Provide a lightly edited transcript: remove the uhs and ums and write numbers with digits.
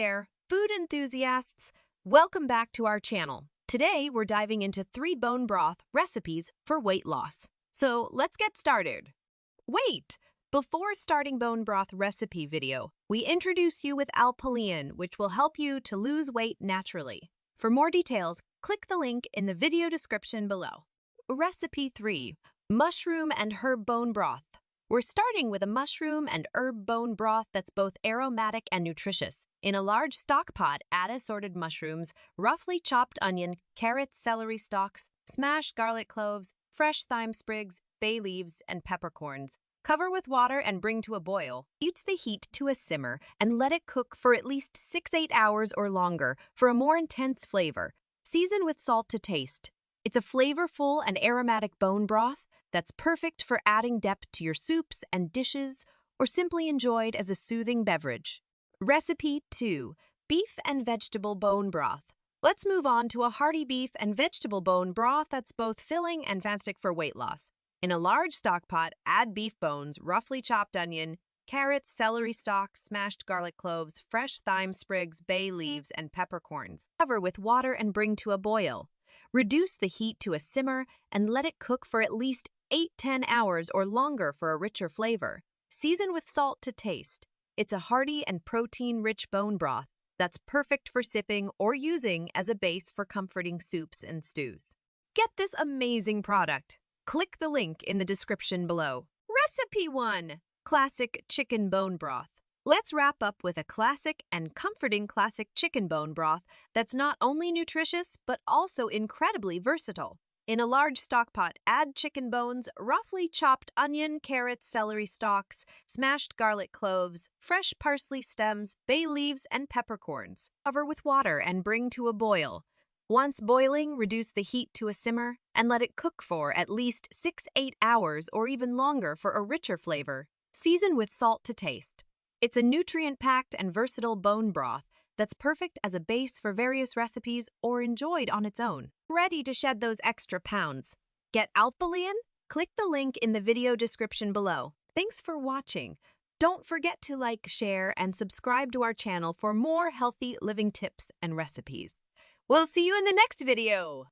there, food enthusiasts! Welcome back to our channel. Today, we're diving into 3 bone broth recipes for weight loss. So let's get started. Wait! Before starting bone broth recipe video, we introduce you with Alpilean, which will help you to lose weight naturally. For more details, click the link in the video description below. Recipe 3. Mushroom and herb bone broth. We're starting with a mushroom and herb bone broth that's both aromatic and nutritious. In a large stock pot, add assorted mushrooms, roughly chopped onion, carrots, celery stalks, smashed garlic cloves, fresh thyme sprigs, bay leaves, and peppercorns. Cover with water and bring to a boil. Reduce the heat to a simmer and let it cook for at least 6-8 hours or longer for a more intense flavor. Season with salt to taste. It's a flavorful and aromatic bone broth that's perfect for adding depth to your soups and dishes or simply enjoyed as a soothing beverage. Recipe 2. Beef and vegetable bone broth. Let's move on to a hearty beef and vegetable bone broth that's both filling and fantastic for weight loss. In a large stock pot, add beef bones, roughly chopped onion, carrots, celery stalks, smashed garlic cloves, fresh thyme sprigs, bay leaves, and peppercorns. Cover with water and bring to a boil. Reduce the heat to a simmer and let it cook for at least 8-10 hours or longer for a richer flavor. Season with salt to taste. It's a hearty and protein-rich bone broth that's perfect for sipping or using as a base for comforting soups and stews. Get this amazing product. Click the link in the description below. Recipe 1. Classic chicken bone broth. Let's wrap up with a classic and comforting classic chicken bone broth that's not only nutritious but also incredibly versatile. In a large stock pot, add chicken bones, roughly chopped onion, carrots, celery stalks, smashed garlic cloves, fresh parsley stems, bay leaves, and peppercorns. Cover with water and bring to a boil. Once boiling, reduce the heat to a simmer and let it cook for at least 6-8 hours or even longer for a richer flavor. Season with salt to taste. It's a nutrient-packed and versatile bone broth that's perfect as a base for various recipes or enjoyed on its own. Ready to shed those extra pounds? Get Alpilean? Click the link in the video description below. Thanks for watching. Don't forget to like, share, and subscribe to our channel for more healthy living tips and recipes. We'll see you in the next video!